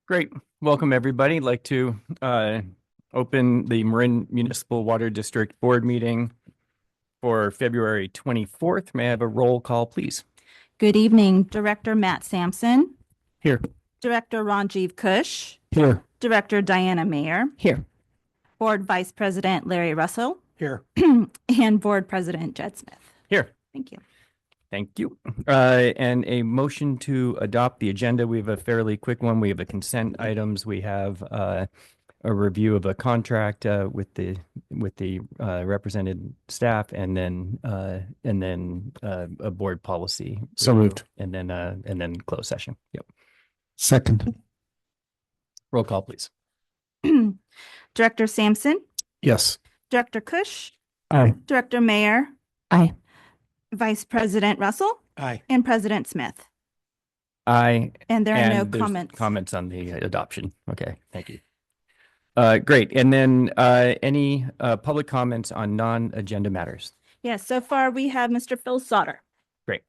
Great. Welcome, everybody. I'd like to open the Marin Municipal Water District Board meeting for February 24th. May I have a roll call, please? Good evening, Director Matt Sampson, Here. Director Ranjiv Kush, Here. Director Diana Mayer, Here. Board Vice President Larry Russell, Here. and Board President Jed Smith. Here. Thank you. Thank you. And a motion to adopt the agenda. We have a fairly quick one. We have a consent items. We have a review of a contract with the represented staff, and then a board policy. So review, moved. and then closed session. Yep. Second. Roll call, please. Director Sampson, Yes. Director Kush, Aye. Director Mayer, Aye. Vice President Russell, Aye. and President Smith. Aye. And there are no there's comments. Comments on the adoption. Okay, thank you. Great. And then any public comments on non-agenda matters? Yes, so far we have Mr. Phil Sauter. Great.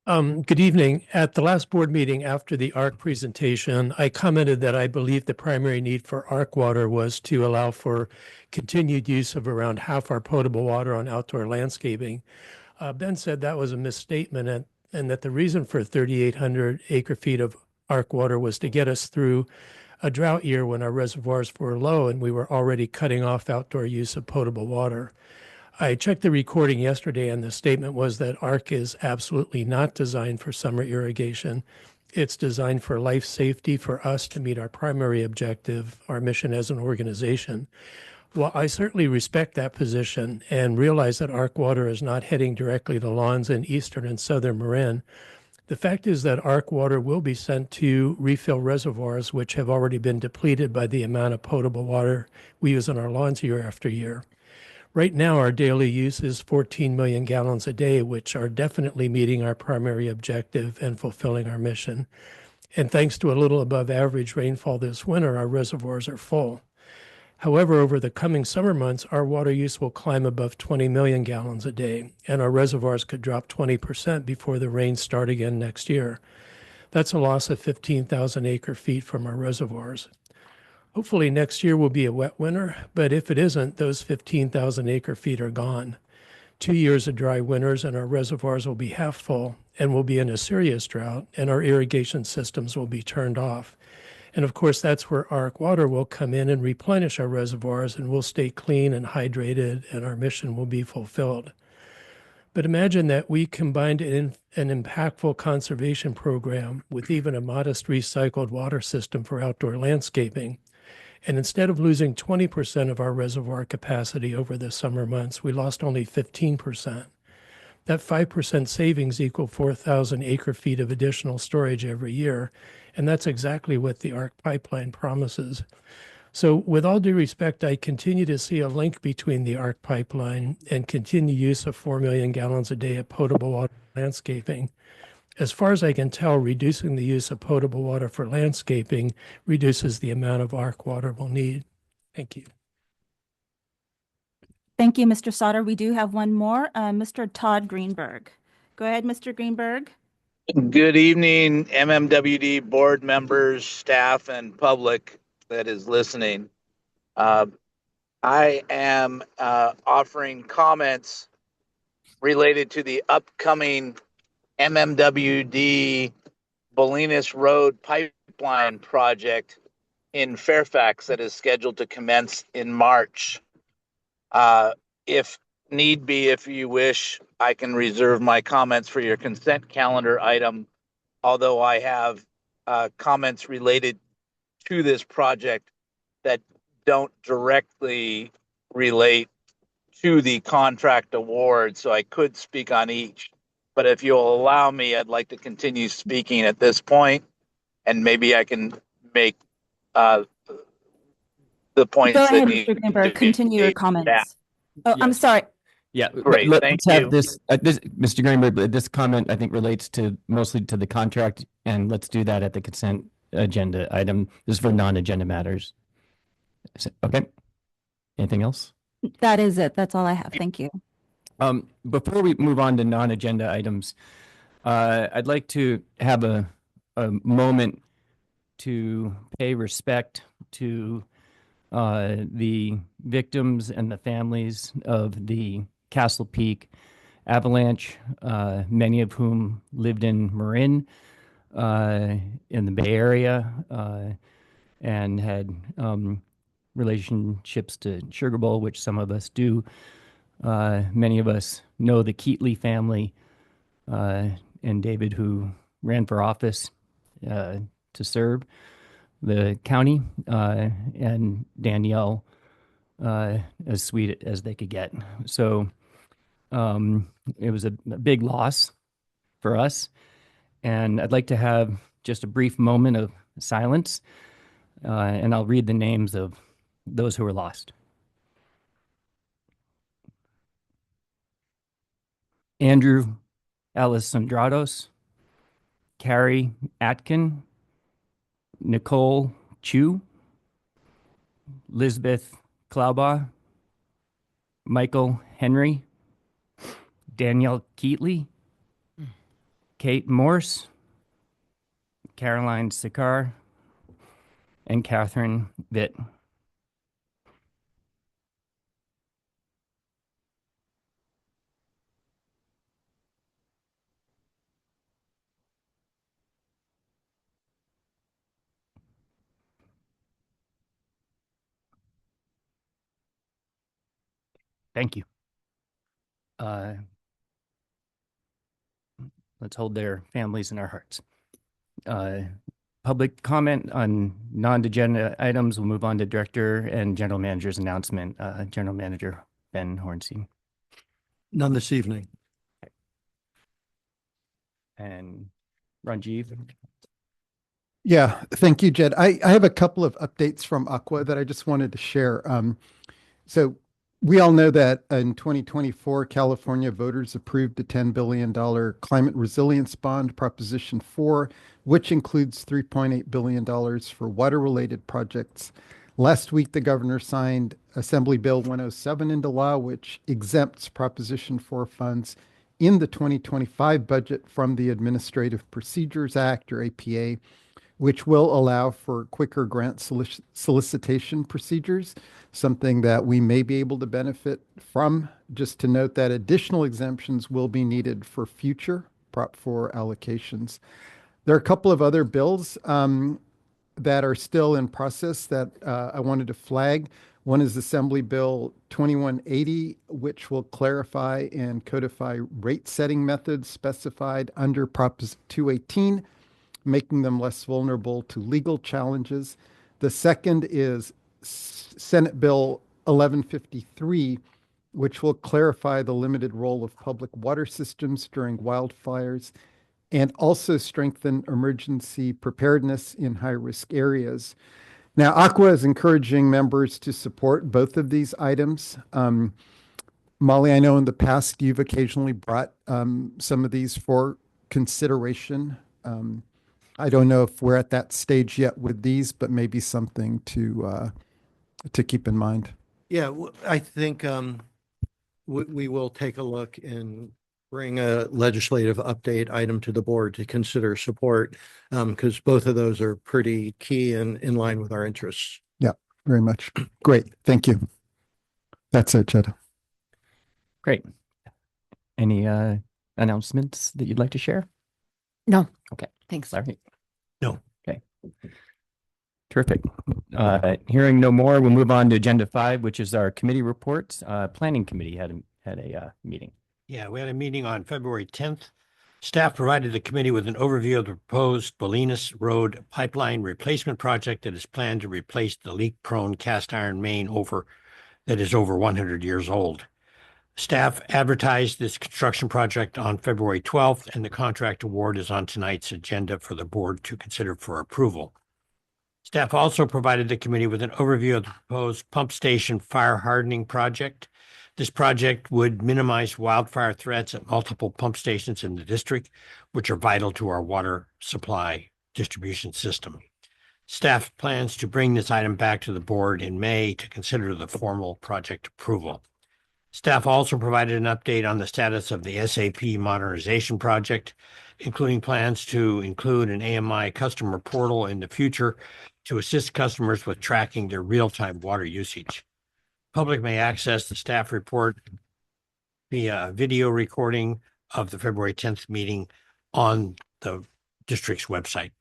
Good evening. At the last board meeting after the ARC presentation, I commented that I believe the primary need for ARC water was to allow for continued use of around half our potable water on outdoor landscaping. Ben said that was a misstatement and that the reason for 3,800 acre feet of ARC water was to get us through a drought year when our reservoirs were low and we were already cutting off outdoor use of potable water. I checked the recording yesterday, and the statement was that ARC is absolutely not designed for summer irrigation. It's designed for life safety for us to meet our primary objective, our mission as an organization. Well, I certainly respect that position and realize that ARC water is not heading directly to lawns in eastern and southern Marin. The fact is that ARC water will be sent to refill reservoirs, which have already been depleted by the amount of potable water we use on our lawns year after year. Right now, our daily use is 14 million gallons a day, which are definitely meeting our primary objective and fulfilling our mission. And thanks to a little above average rainfall this winter, our reservoirs are full. However, over the coming summer months, our water use will climb above 20 million gallons a day, and our reservoirs could drop 20% before the rains start again next year. That's a loss of 15,000 acre feet from our reservoirs. Hopefully next year will be a wet winter, but if it isn't, those 15,000 acre feet are gone. 2 years of dry winters and our reservoirs will be half full and we'll be in a serious drought, and our irrigation systems will be turned off. And of course, that's where ARC water will come in and replenish our reservoirs, and we'll stay clean and hydrated, and our mission will be fulfilled. But imagine that we combined an impactful conservation program with even a modest recycled water system for outdoor landscaping. And instead of losing 20% of our reservoir capacity over the summer months, we lost only 15%. That 5% savings equal 4,000 acre feet of additional storage every year. And that's exactly what the ARC pipeline promises. So with all due respect, I continue to see a link between the ARC pipeline and continued use of 4 million gallons a day of potable water landscaping. As far as I can tell, reducing the use of potable water for landscaping reduces the amount of ARC water we'll need. Thank you. Thank you, Mr. Sauter. We do have one more, Mr. Todd Greenberg. Go ahead, Mr. Greenberg. Good evening, MMWD board members, staff, and public that is listening. I am offering comments related to the upcoming MMWD Bolinas Road pipeline project in Fairfax that is scheduled to commence in March. If need be, if you wish, I can reserve my comments for your consent calendar item, although I have comments related to this project that don't directly relate to the contract award, so I could speak on each. But if you'll allow me, I'd like to continue speaking at this point, and maybe I can make the points Go ahead, that Mr. need Greenberg. to be Continue your comments. Oh, I'm Yes. sorry. Yeah, Great, let's thank have you. this, Mr. Greenberg, this comment I think relates to mostly to the contract, and let's do that at the consent agenda item. This is for non-agenda matters. Okay. Anything else? That is it. That's all I have. Thank you. Before we move on to non-agenda items, I'd like to have a moment to pay respect to the victims and the families of the Castle Peak avalanche, many of whom lived in Marin, in the Bay Area, and had relationships to Sugar Bowl, which some of us do. Many of us know the Keatley family, and David, who ran for office to serve the county, and Danielle, as sweet as they could get. So it was a big loss for us. And I'd like to have just a brief moment of silence, and I'll read the names of those who were lost. Andrew Alessandrados, Carrie Atkin, Nicole Chu, Lisbeth Klaubaugh, Michael Henry, Danielle Keatley, Kate Morse, Caroline Sikar, and Catherine Vitt. Thank you. Let's hold their families in our hearts. Public comment on non-agenda items. We'll move on to Director and General Manager's announcement. General Manager Ben Hornstein. None this evening. And Ranjiv. Yeah, thank you, Jed. I have a couple of updates from Aqua that I just wanted to share. So we all know that in 2024, California voters approved a $10 billion climate resilience bond, Proposition 4, which includes $3.8 billion for water-related projects. Last week, the governor signed Assembly Bill 107 into law, which exempts Proposition 4 funds in the 2025 budget from the Administrative Procedures Act, or APA, which will allow for quicker grant solicitation procedures, something that we may be able to benefit from. Just to note that additional exemptions will be needed for future Prop 4 allocations. There are a couple of other bills that are still in process that I wanted to flag. One is Assembly Bill 2180, which will clarify and codify rate setting methods specified under Prop 218, making them less vulnerable to legal challenges. The second is Senate Bill 1153, which will clarify the limited role of public water systems during wildfires and also strengthen emergency preparedness in high-risk areas. Now, Aqua is encouraging members to support both of these items. Molly, I know in the past you've occasionally brought some of these for consideration. I don't know if we're at that stage yet with these, but maybe something to keep in mind. Yeah, I think we will take a look and bring a legislative update item to the board to consider support, because both of those are pretty key and in line with our interests. Yeah, very much. Great. Thank you. That's it, Jed. Great. Any announcements that you'd like to share? No. Okay. Thanks. Larry? No. Okay. Terrific. Hearing no more, we'll move on to Agenda 5, which is our committee reports. Planning Committee had a meeting. Yeah, we had a meeting on February 10th. Staff provided the committee with an overview of the proposed Bolinas Road pipeline replacement project that is planned to replace the leak-prone cast iron main that is over 100 years old. Staff advertised this construction project on February 12th, and the contract award is on tonight's agenda for the board to consider for approval. Staff also provided the committee with an overview of the proposed pump station fire hardening project. This project would minimize wildfire threats at multiple pump stations in the district, which are vital to our water supply distribution system. Staff plans to bring this item back to the board in May to consider the formal project approval. Staff also provided an update on the status of the SAP modernization project, including plans to include an AMI customer portal in the future to assist customers with tracking their real-time water usage. Public may access the staff report via a video recording of the February 10th meeting on the district's website.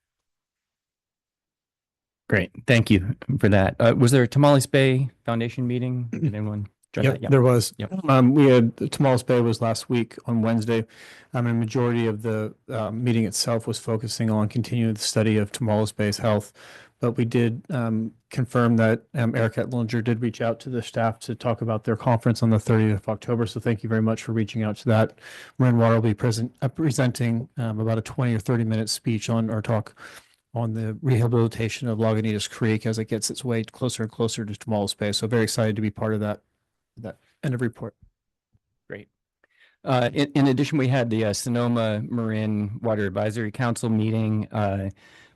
Great. Thank you for that. Was there a Tamales Bay Foundation meeting? Did anyone join Yep, that? Yep. there was. Yep. We had Tamales Bay was last week on Wednesday. A majority of the meeting itself was focusing on continuing the study of Tamales Bay's health. But we did confirm that Eric Etlinger did reach out to the staff to talk about their conference on the 30th of October. So thank you very much for reaching out to that. Marin Water will be presenting about a 20 or 30-minute speech on our talk on the rehabilitation of Lagunitas Creek as it gets its way closer and closer to Tamales Bay. So very excited to be part of that end of report. Great. In addition, we had the Sonoma Marin Water Advisory Council meeting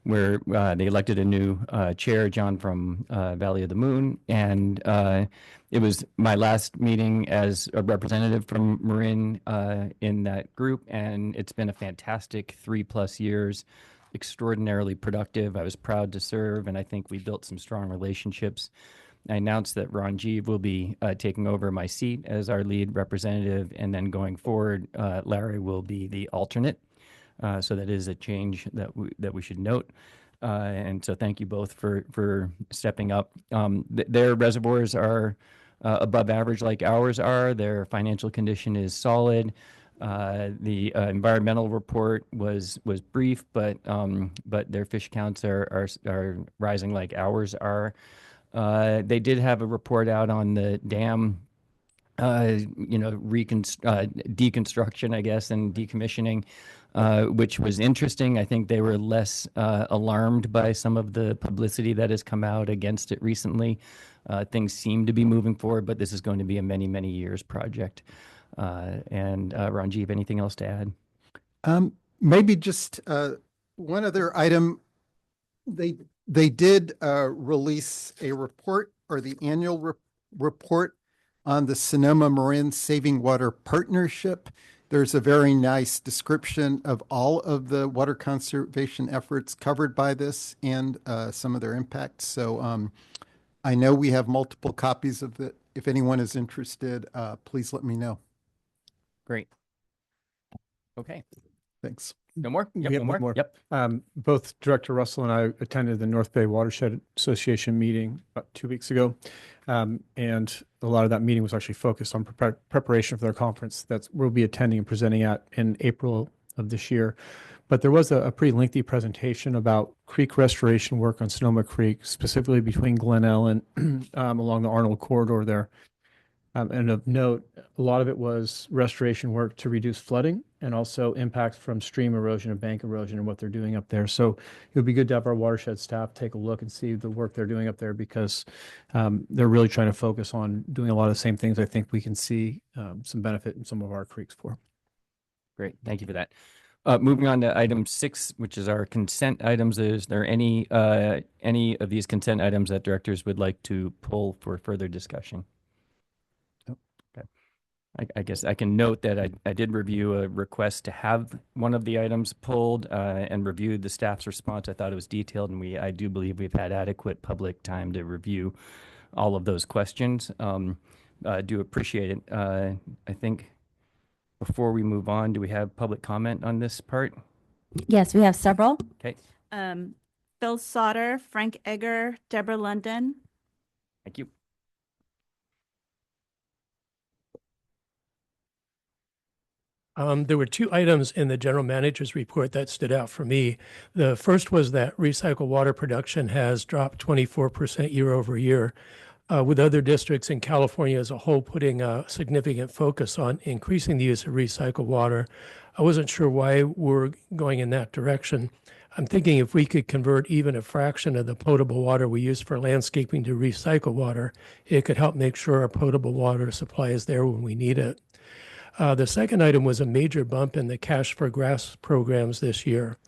where they elected a new chair, John from Valley of the Moon. And it was my last meeting as a representative from Marin in that group. And it's been a fantastic 3+ years, extraordinarily productive. I was proud to serve, and I think we built some strong relationships. I announced that Ranjiv will be taking over my seat as our lead representative, and then going forward, Larry will be the alternate. So that is a change that we should note. And so thank you both for stepping up. Their reservoirs are above average like ours are. Their financial condition is solid. The environmental report was brief, but their fish counts are rising like ours are. They did have a report out on the dam, deconstruction, I guess, and decommissioning, which was interesting. I think they were less alarmed by some of the publicity that has come out against it recently. Things seem to be moving forward, but this is going to be a many, many years project. And Ranjiv, anything else to add? Maybe just one other item. They did release a report, or the annual report, on the Sonoma Marin Saving Water Partnership. There's a very nice description of all of the water conservation efforts covered by this and some of their impacts. So I know we have multiple copies of it. If anyone is interested, please let me know. Great. Okay. Thanks. No more? We Yep, have no one more. Yep. Both Director Russell and I attended the North Bay Watershed Association meeting about 2 weeks ago. And a lot of that meeting was actually focused on preparation for their conference that we'll be attending and presenting at in April of this year. But there was a pretty lengthy presentation about creek restoration work on Sonoma Creek, specifically between Glenelg and along the Arnold corridor there. And of note, a lot of it was restoration work to reduce flooding and also impact from stream erosion and bank erosion and what they're doing up there. So it would be good to have our watershed staff take a look and see the work they're doing up there, because they're really trying to focus on doing a lot of the same things I think we can see some benefit in some of our creeks for. Great. Thank you for that. Moving on to item 6, which is our consent items. Is there any of these consent items that directors would like to pull for further discussion? Okay. I guess I can note that I did review a request to have one of the items pulled and reviewed the staff's response. I thought it was detailed, and I do believe we've had adequate public time to review all of those questions. I do appreciate it. I think before we move on, do we have public comment on this part? Yes, we have several. Okay. Phil Sauter, Frank Egger, Deborah London. Thank you. There were 2 items in the general manager's report that stood out for me. The first was that recycled water production has dropped 24% year over year, with other districts in California as a whole putting a significant focus on increasing the use of recycled water. I wasn't sure why we're going in that direction. I'm thinking if we could convert even a fraction of the potable water we use for landscaping to recycled water, it could help make sure our potable water supply is there when we need it. The second item was a major bump in the Cash for Grass programs this year.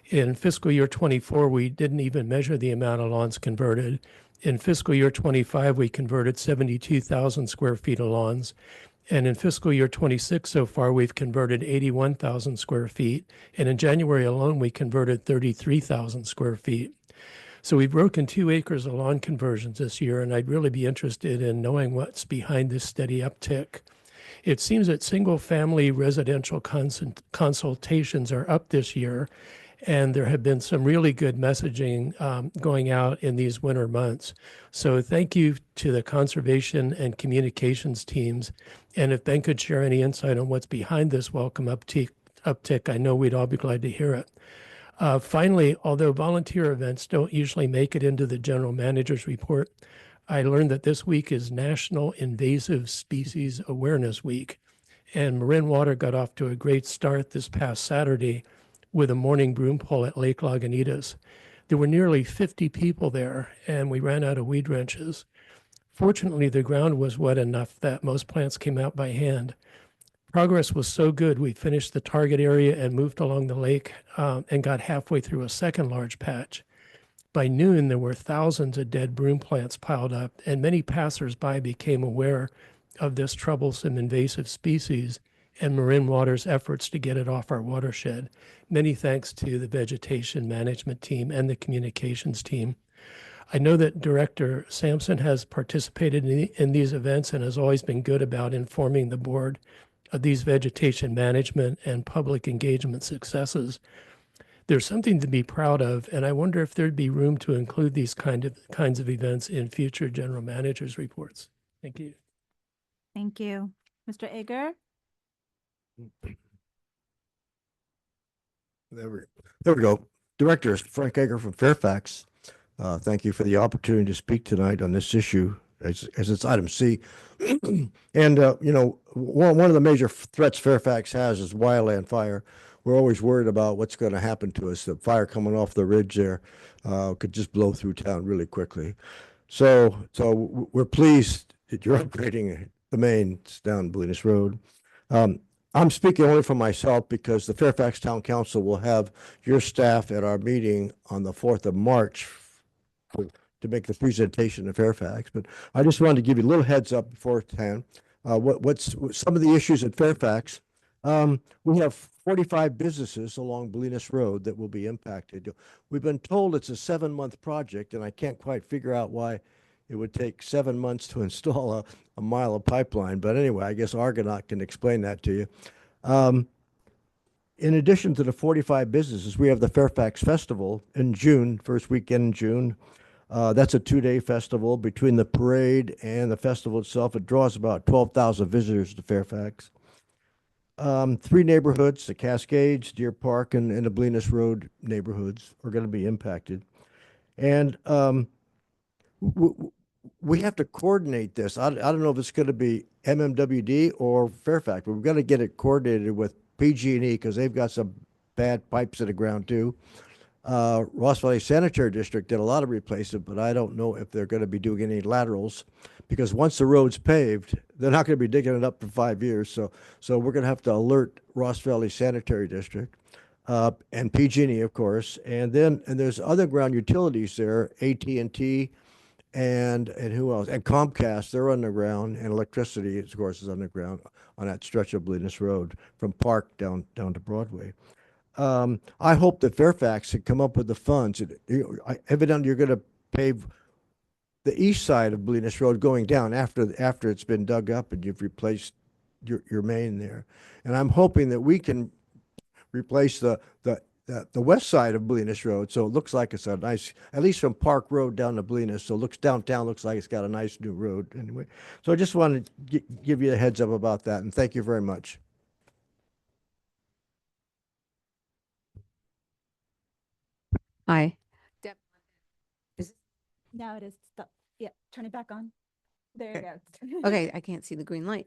In fiscal year 24, we didn't even measure the amount of lawns converted. In fiscal year 25, we converted 72,000 square feet of lawns. And in fiscal year 26 so far, we've converted 81,000 square feet. And in January alone, we converted 33,000 square feet. So we've broken 2 acres of lawn conversions this year, and I'd really be interested in knowing what's behind this steady uptick. It seems that single-family residential consultations are up this year, and there have been some really good messaging going out in these winter months. So thank you to the conservation and communications teams. And if Ben could share any insight on what's behind this welcome uptick, I know we'd all be glad to hear it. Finally, although volunteer events don't usually make it into the general manager's report, I learned that this week is National Invasive Species Awareness Week. And Marin Water got off to a great start this past Saturday with a morning broom pull at Lake Lagunitas. There were nearly 50 people there, and we ran out of weed wrenches. Fortunately, the ground was wet enough that most plants came out by hand. Progress was so good, we finished the target area and moved along the lake and got halfway through a second large patch. By noon, there were thousands of dead broom plants piled up, and many passersby became aware of this troublesome invasive species and Marin Water's efforts to get it off our watershed. Many thanks to the vegetation management team and the communications team. I know that Director Sampson has participated in these events and has always been good about informing the board of these vegetation management and public engagement successes. There's something to be proud of, and I wonder if there'd be room to include these kinds of events in future general managers' reports. Thank you. Thank you. Mr. Egger? There we go. Director Frank Egger from Fairfax. Thank you for the opportunity to speak tonight on this issue as it's item C. And, one of the major threats Fairfax has is wildland fire. We're always worried about what's going to happen to us. The fire coming off the ridge there could just blow through town really quickly. So we're pleased that you're upgrading the mains down Bolinas Road. I'm speaking only for myself because the Fairfax Town Council will have your staff at our meeting on the 4th of March to make the presentation to Fairfax. But I just wanted to give you a little heads up beforehand. What's some of the issues at Fairfax? We have 45 businesses along Bolinas Road that will be impacted. We've been told it's a 7-month project, and I can't quite figure out why it would take 7 months to install a mile of pipeline. But anyway, I guess Argonaut can explain that to you. In addition to the 45 businesses, we have the Fairfax Festival in June, first weekend in June. That's a 2-day festival. Between the parade and the festival itself, it draws about 12,000 visitors to Fairfax. 3 neighborhoods, the Cascades, Deer Park, and the Bolinas Road neighborhoods are going to be impacted. And we have to coordinate this. I don't know if it's going to be MMWD or Fairfax, but we've got to get it coordinated with PG&E because they've got some bad pipes in the ground too. Ross Valley Sanitary District did a lot of replacement, but I don't know if they're going to be doing any laterals because once the road's paved, they're not going to be digging it up for 5 years. So we're going to have to alert Ross Valley Sanitary District and PG&E, of course. And there's other ground utilities there, AT&T and who else? And Comcast, they're underground, and electricity, of course, is underground on that stretch of Bolinas Road from Park down to Broadway. I hope that Fairfax can come up with the funds. Evidently, you're going to pave the east side of Bolinas Road going down after it's been dug up and you've replaced your main there. And I'm hoping that we can replace the west side of Bolinas Road, so it looks like it's a nice, at least from Park Road down to Bolinas, so it looks downtown, looks like it's got a nice new road anyway. So I just wanted to give you a heads up about that, and thank you very much. Hi. Now it is. Stop. Yeah, turn it back on. There you go. Okay, I can't see the green light.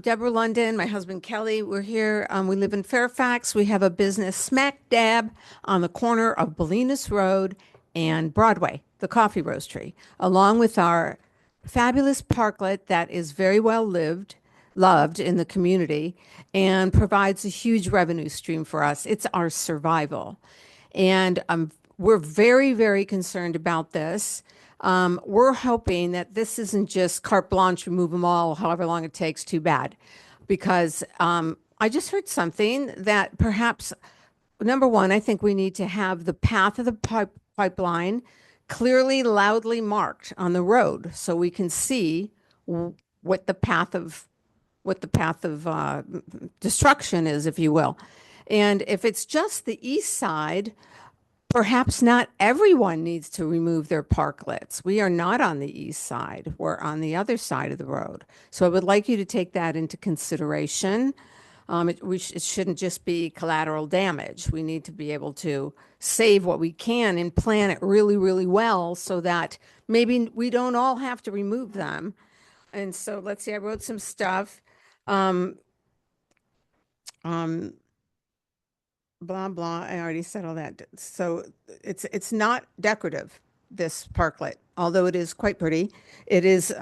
Deborah London, my husband Kelly, we're here. We live in Fairfax. We have a business smack dab on the corner of Bolinas Road and Broadway, the coffee roastery, along with our fabulous parklet that is very well loved in the community and provides a huge revenue stream for us. It's our survival. And we're very, very concerned about this. We're hoping that this isn't just carte blanche, remove them all, however long it takes, too bad. Because I just heard something that perhaps, number one, I think we need to have the path of the pipeline clearly, loudly marked on the road so we can see what the path of destruction is, if you will. And if it's just the east side, perhaps not everyone needs to remove their parklets. We are not on the east side. We're on the other side of the road. So I would like you to take that into consideration. It shouldn't just be collateral damage. We need to be able to save what we can and plan it really, really well so that maybe we don't all have to remove them. And so let's see, I wrote some stuff. Um, blah, blah. I already said all that. So it's not decorative, this parklet, although it is quite pretty. It is,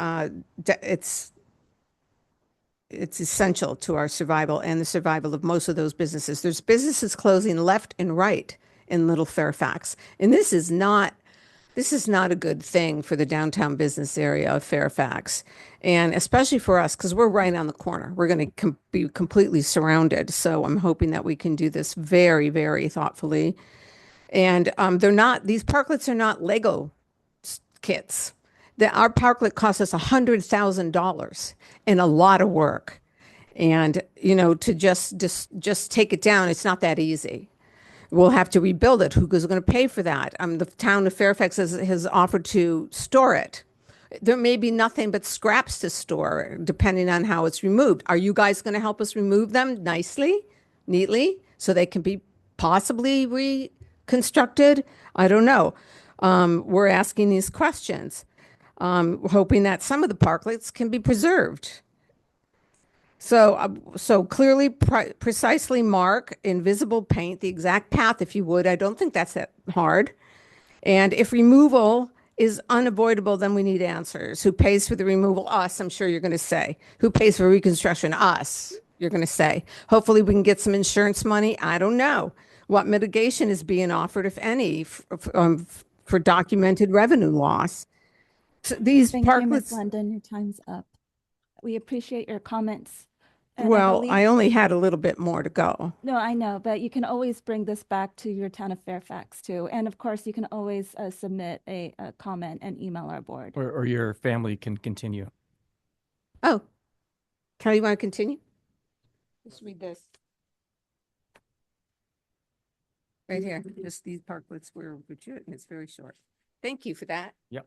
it's essential to our survival and the survival of most of those businesses. There's businesses closing left and right in Little Fairfax. And this is not a good thing for the downtown business area of Fairfax. And especially for us, because we're right on the corner. We're going to be completely surrounded. So I'm hoping that we can do this very, very thoughtfully. And these parklets are not Lego kits. Our parklet cost us $100,000 and a lot of work. And, to just take it down, it's not that easy. We'll have to rebuild it. Who's going to pay for that? The town of Fairfax has offered to store it. There may be nothing but scraps to store, depending on how it's removed. Are you guys going to help us remove them nicely, neatly, so they can be possibly reconstructed? I don't know. We're asking these questions, hoping that some of the parklets can be preserved. So clearly, precisely mark in visible paint the exact path, if you would. I don't think that's that hard. And if removal is unavoidable, then we need answers. Who pays for the removal? Us, I'm sure you're going to say. Who pays for reconstruction? Us, you're going to say. Hopefully we can get some insurance money. I don't know. What mitigation is being offered, if any, for documented revenue loss? So these Thank you, Ms. parklets. London. Your time's up. We appreciate your comments. And Well, believe- I only had a little bit more to go. No, I know, but you can always bring this back to your town of Fairfax too. And of course, you can always submit a comment and email our board. Or your family can continue. Oh, Kelly, you want to continue? Just read this. Right here, just these parklets were legit, and it's very short. Thank you for that. Yep.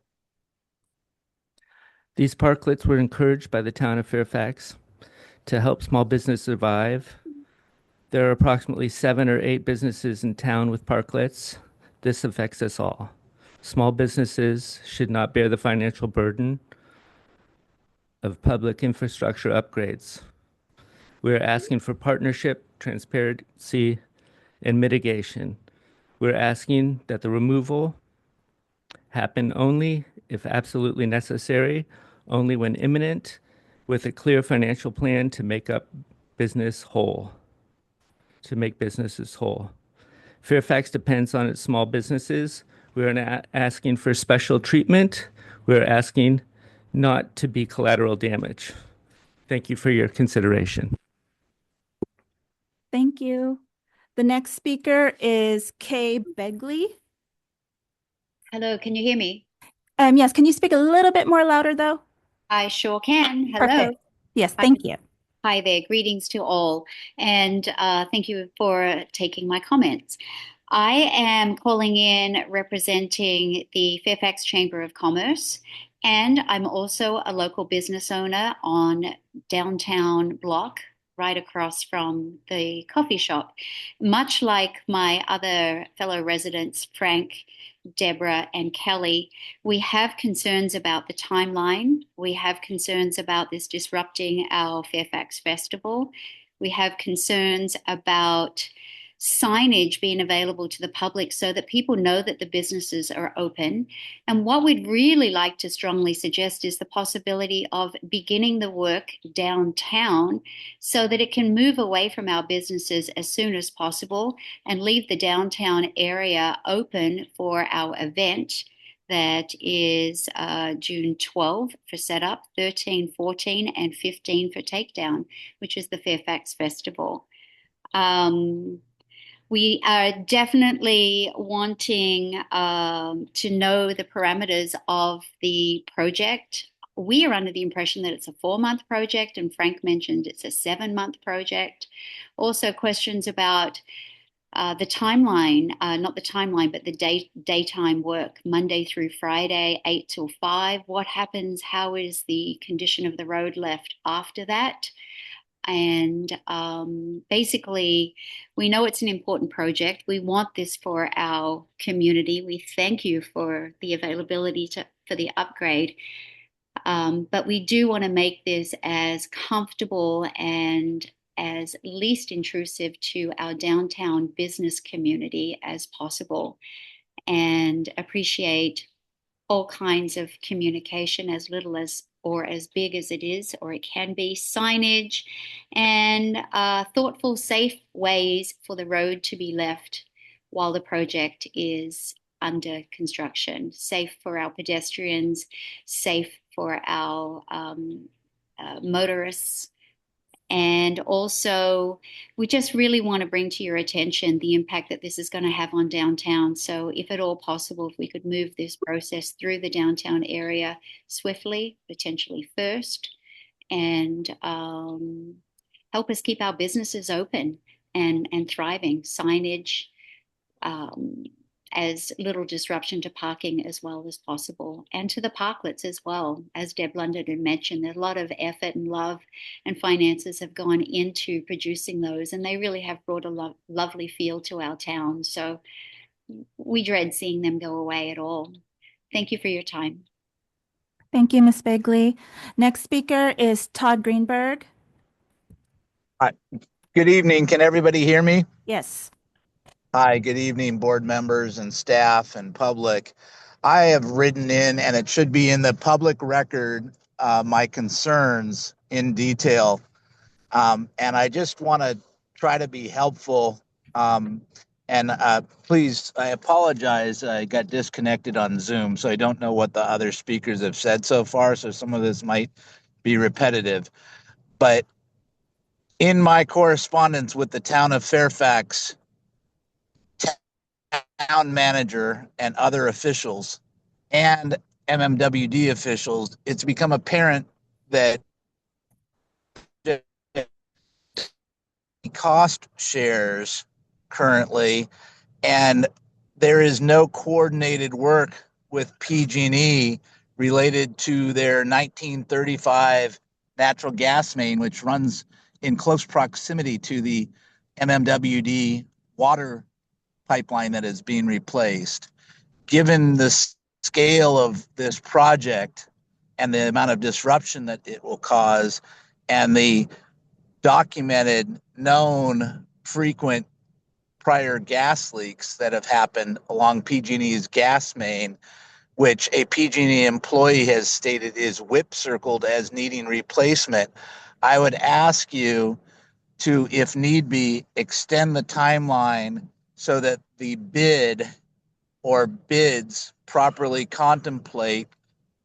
These parklets were encouraged by the town of Fairfax to help small business survive. There are approximately 7 or 8 businesses in town with parklets. This affects us all. Small businesses should not bear the financial burden of public infrastructure upgrades. We're asking for partnership, transparency, and mitigation. We're asking that the removal happen only if absolutely necessary, only when imminent, with a clear financial plan to make businesses whole. Fairfax depends on its small businesses. We're not asking for special treatment. We're asking not to be collateral damage. Thank you for your consideration. Thank you. The next speaker is Kay Begley. Hello, can you hear me? Yes, can you speak a little bit more louder though? I sure can. Hello. Perfect. Yes, thank you. Hi there. Greetings to all. And thank you for taking my comments. I am calling in representing the Fairfax Chamber of Commerce, and I'm also a local business owner on downtown block right across from the coffee shop. Much like my other fellow residents, Frank, Deborah, and Kelly, we have concerns about the timeline. We have concerns about this disrupting our Fairfax Festival. We have concerns about signage being available to the public so that people know that the businesses are open. And what we'd really like to strongly suggest is the possibility of beginning the work downtown so that it can move away from our businesses as soon as possible and leave the downtown area open for our event that is June 12 for setup, 13, 14, and 15 for takedown, which is the Fairfax Festival. We are definitely wanting to know the parameters of the project. We are under the impression that it's a 4-month project, and Frank mentioned it's a 7-month project. Also, questions about the timeline, not the timeline, but the daytime work, Monday through Friday, 8 till 5. What happens? How is the condition of the road left after that? And basically, we know it's an important project. We want this for our community. We thank you for the availability for the upgrade. But we do want to make this as comfortable and as least intrusive to our downtown business community as possible, and appreciate all kinds of communication, as little as or as big as it is, or it can be, signage, and thoughtful, safe ways for the road to be left while the project is under construction. Safe for our pedestrians, safe for our motorists. And also, we just really want to bring to your attention the impact that this is going to have on downtown. So if at all possible, if we could move this process through the downtown area swiftly, potentially first, and help us keep our businesses open and thriving. Signage, as little disruption to parking as well as possible, and to the parklets as well. As Deb London had mentioned, there's a lot of effort and love and finances have gone into producing those, and they really have brought a lovely feel to our town. So we dread seeing them go away at all. Thank you for your time. Thank you, Ms. Begley. Next speaker is Todd Greenberg. Hi. Good evening. Can everybody hear me? Yes. Hi, good evening, board members and staff and public. I have written in, and it should be in the public record, my concerns in detail. And I just want to try to be helpful. Please, I apologize. I got disconnected on Zoom, so I don't know what the other speakers have said so far. So some of this might be repetitive. But in my correspondence with the town of Fairfax, town manager and other officials and MMWD officials, it's become apparent that cost shares currently, and there is no coordinated work with PG&E related to their 1935 natural gas main, which runs in close proximity to the MMWD water pipeline that is being replaced. Given the scale of this project and the amount of disruption that it will cause, and the documented, known, frequent prior gas leaks that have happened along PG&E's gas main, which a PG&E employee has stated is whip circled as needing replacement, I would ask you to, if need be, extend the timeline so that the bid or bids properly contemplate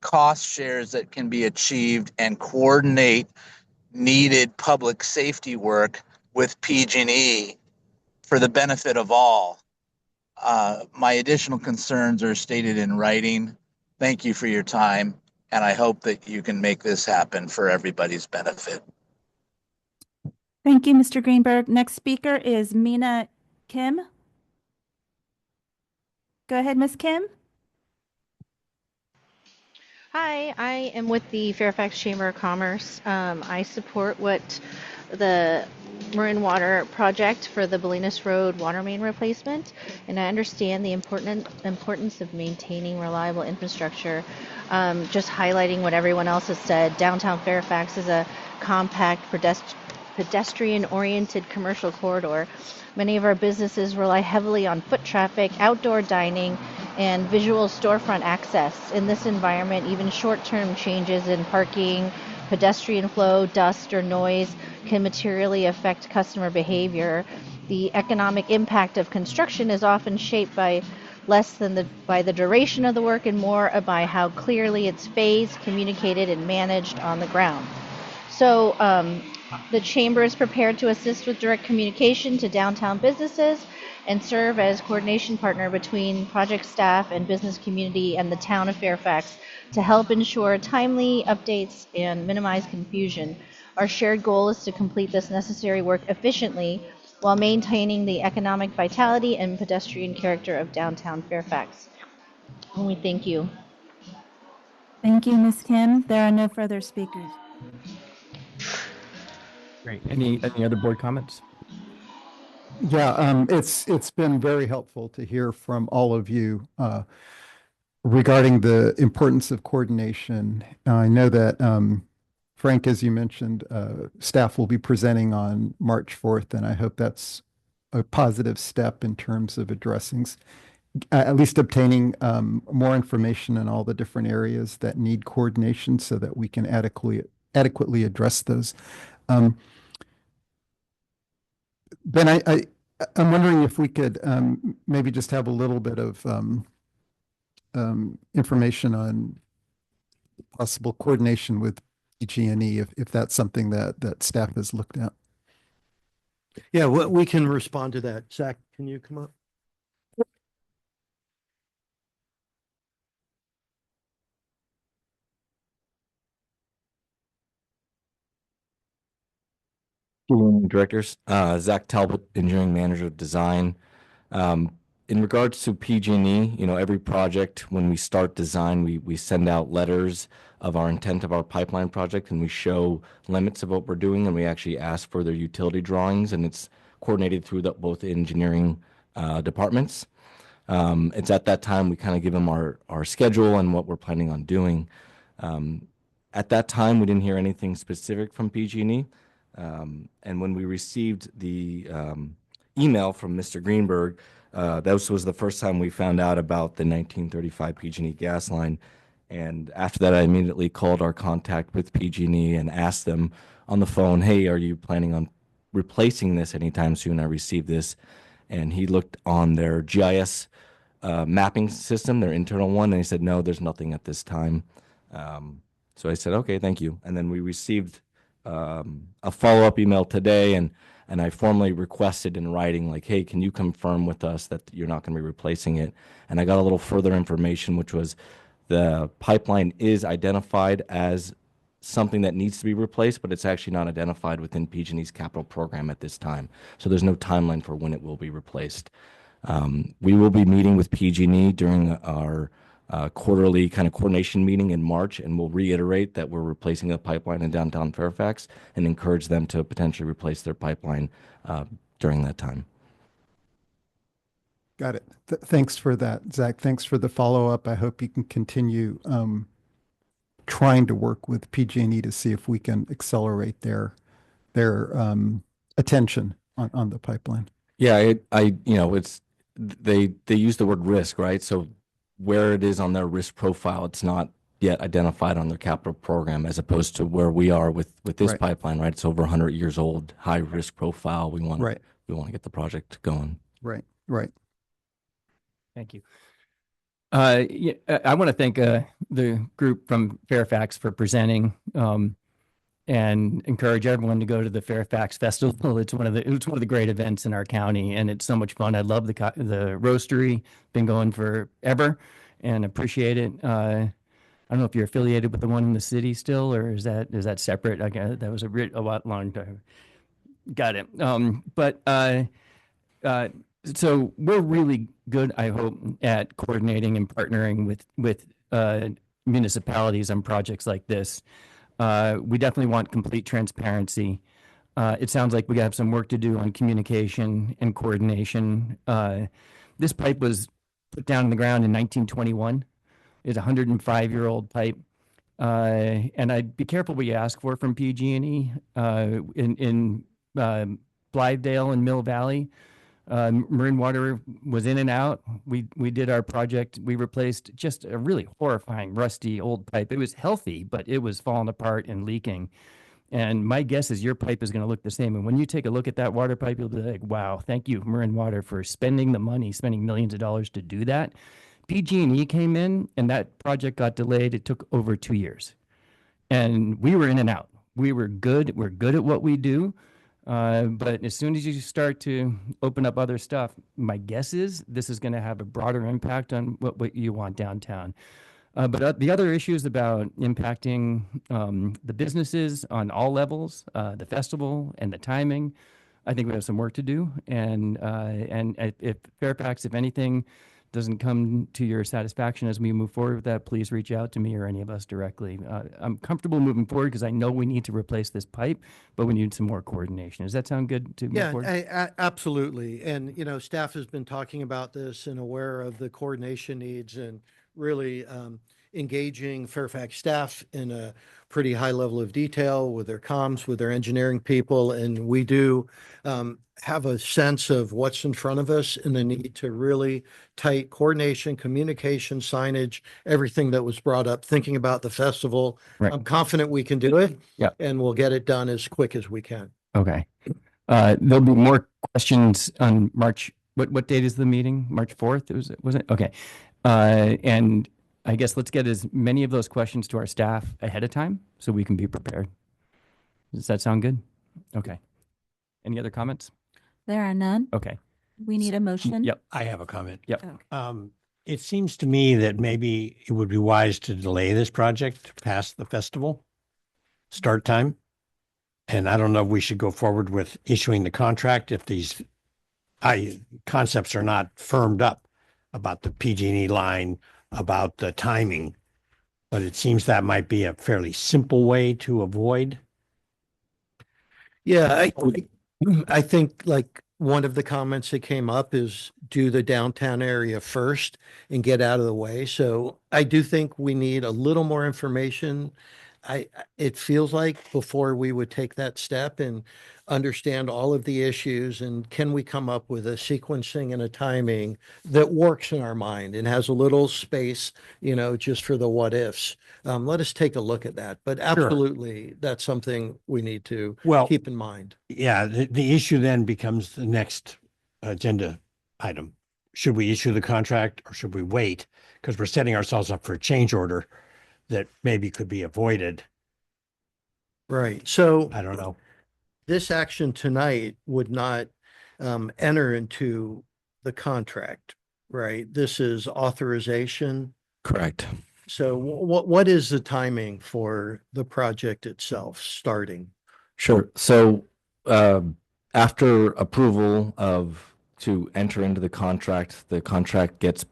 cost shares that can be achieved and coordinate needed public safety work with PG&E for the benefit of all. My additional concerns are stated in writing. Thank you for your time, and I hope that you can make this happen for everybody's benefit. Thank you, Mr. Greenberg. Next speaker is Mina Kim. Go ahead, Ms. Kim. Hi, I am with the Fairfax Chamber of Commerce. I support what the Marin Water project for the Bolinas Road water main replacement, and I understand the importance of maintaining reliable infrastructure. Just highlighting what everyone else has said, downtown Fairfax is a compact, pedestrian-oriented commercial corridor. Many of our businesses rely heavily on foot traffic, outdoor dining, and visual storefront access. In this environment, even short-term changes in parking, pedestrian flow, dust, or noise can materially affect customer behavior. The economic impact of construction is often shaped by less than by the duration of the work and more by how clearly it's phased, communicated, and managed on the ground. So the Chamber is prepared to assist with direct communication to downtown businesses and serve as coordination partner between project staff and business community and the town of Fairfax to help ensure timely updates and minimize confusion. Our shared goal is to complete this necessary work efficiently while maintaining the economic vitality and pedestrian character of downtown Fairfax. And we thank you. Thank you, Ms. Kim. There are no further speakers. Great. Any other board comments? Yeah, it's been very helpful to hear from all of you regarding the importance of coordination. I know that Frank, as you mentioned, staff will be presenting on March 4th, and I hope that's a positive step in terms of addressing, at least obtaining more information in all the different areas that need coordination so that we can adequately address those. Ben, I'm wondering if we could maybe just have a little bit of information on possible coordination with PG&E if that's something that staff has looked at. Yeah, we can respond to that. Zach, can you come up? Directors, Zach Talbot, engineering manager of design. In regards to PG&E, every project, when we start design, we send out letters of our intent of our pipeline project, and we show limits of what we're doing, and we actually ask for their utility drawings, and it's coordinated through both engineering departments. It's at that time we kind of give them our schedule and what we're planning on doing. At that time, we didn't hear anything specific from PG&E. And when we received the email from Mr. Greenberg, that was the first time we found out about the 1935 PG&E gas line. And after that, I immediately called our contact with PG&E and asked them on the phone, hey, are you planning on replacing this anytime soon? I received this. And he looked on their GIS mapping system, their internal one, and he said, no, there's nothing at this time. So I said, okay, thank you. And then we received a follow-up email today, and I formally requested in writing, like, hey, can you confirm with us that you're not going to be replacing it? And I got a little further information, which was the pipeline is identified as something that needs to be replaced, but it's actually not identified within PG&E's capital program at this time. So there's no timeline for when it will be replaced. We will be meeting with PG&E during our quarterly kind of coordination meeting in March, and we'll reiterate that we're replacing a pipeline in downtown Fairfax and encourage them to potentially replace their pipeline during that time. Got it. Thanks for that, Zach. Thanks for the follow-up. I hope you can continue trying to work with PG&E to see if we can accelerate their attention on the pipeline. Yeah, it's they use the word risk, right? So where it is on their risk profile, it's not yet identified on their capital program, as opposed to where we are with this pipeline, right? It's over 100 years old, high risk profile. We want to get the project going. Right. Thank you. Yeah, I want to thank the group from Fairfax for presenting and encourage everyone to go to the Fairfax Festival. It's one of the great events in our county, and it's so much fun. I love the roastery. Been going forever, and appreciate it. I don't know if you're affiliated with the one in the city still, or is that separate? I guess that was a lot long time. Got it. So we're really good, I hope, at coordinating and partnering with municipalities on projects like this. We definitely want complete transparency. It sounds like we have some work to do on communication and coordination. This pipe was put down in the ground in 1921. It's a 105-year-old pipe. And I'd be careful what you ask for from PG&E. In Blythedale and Mill Valley, Marin water was in and out. We did our project. We replaced just a really horrifying rusty old pipe. It was healthy, but it was falling apart and leaking. And my guess is your pipe is going to look the same. And when you take a look at that water pipe, you'll be like, wow, thank you, Marin Water, for spending the money, spending millions of dollars to do that. PG&E came in and that project got delayed. It took over 2 years. And we were in and out. We were good. We're good at what we do. But as soon as you start to open up other stuff, my guess is this is going to have a broader impact on what you want downtown. But the other issues about impacting the businesses on all levels, the festival and the timing, I think we have some work to do. And if Fairfax, if anything, doesn't come to your satisfaction as we move forward with that, please reach out to me or any of us directly. I'm comfortable moving forward because I know we need to replace this pipe, but we need some more coordination. Does that sound good to move Yeah, forward? absolutely. And, staff has been talking about this and aware of the coordination needs and really engaging Fairfax staff in a pretty high level of detail with their comms, with their engineering people. And we do have a sense of what's in front of us and the need to really tight coordination, communication, signage, everything that was brought up, thinking about the festival. Right. I'm confident we can do it. Yeah. And we'll get it done as quick as we can. Okay. There'll be more questions on March. What date is the meeting? March 4th? Was it? Okay. And I guess let's get as many of those questions to our staff ahead of time so we can be prepared. Does that sound good? Okay. Any other comments? There are none. Okay. We need a motion. Yep. I have a comment. Yep. It seems to me that maybe it would be wise to delay this project past the festival start time. And I don't know if we should go forward with issuing the contract if these concepts are not firmed up about the PG&E line, about the timing. But it seems that might be a fairly simple way to avoid. Yeah, I think like one of the comments that came up is do the downtown area first and get out of the way. So I do think we need a little more information. It feels like before we would take that step and understand all of the issues and can we come up with a sequencing and a timing that works in our mind and has a little space, just for the what ifs. Let us take a look at that. But absolutely, that's something we need to keep in mind. Yeah, the issue then becomes the next agenda item. Should we issue the contract or should we wait? Because we're setting ourselves up for a change order that maybe could be avoided. Right. So I don't know. This action tonight would not enter into the contract, right? This is authorization. Correct. So what is the timing for the project itself starting? Sure. So after approval to enter into the contract gets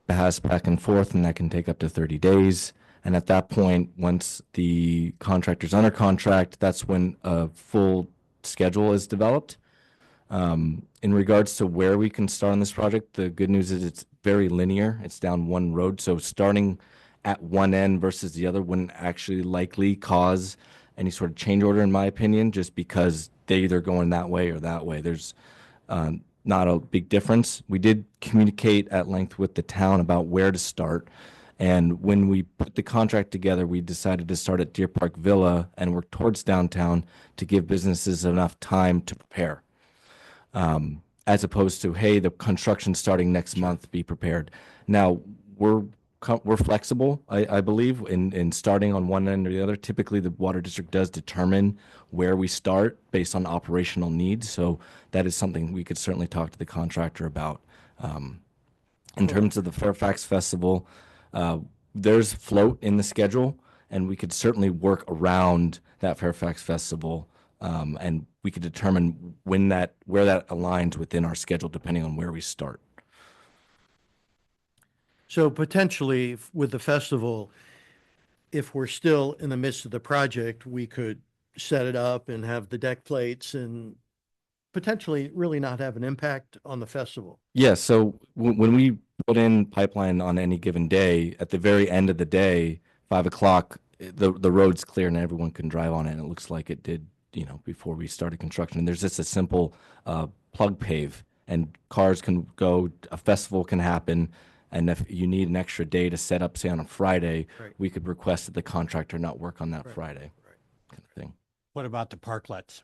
passed back and forth, and that can take up to 30 days. And at that point, once the contractor's under contract, that's when a full schedule is developed. In regards to where we can start on this project, the good news is it's very linear. It's down one road. So starting at one end versus the other wouldn't actually likely cause any sort of change order, in my opinion, just because they're either going that way or that way. There's not a big difference. We did communicate at length with the town about where to start. And when we put the contract together, we decided to start at Deer Park Villa and work towards downtown to give businesses enough time to prepare. As opposed to, hey, the construction's starting next month, be prepared. Now, we're flexible, I believe, in starting on one end or the other. Typically, the water district does determine where we start based on operational needs. So that is something we could certainly talk to the contractor about. In terms of the Fairfax Festival, there's float in the schedule, and we could certainly work around that Fairfax Festival, and we could determine where that aligns within our schedule, depending on where we start. So potentially with the festival, if we're still in the midst of the project, we could set it up and have the deck plates and potentially really not have an impact on the festival. Yeah, so when we put in pipeline on any given day, at the very end of the day, 5 o'clock, the road's clear and everyone can drive on it. And it looks like it did, before we started construction. And there's just a simple plug pave, and cars can go, a festival can happen. And if you need an extra day to set up, say on a Friday, we could request that the contractor not work on that Friday, kind of thing. What about the parklets?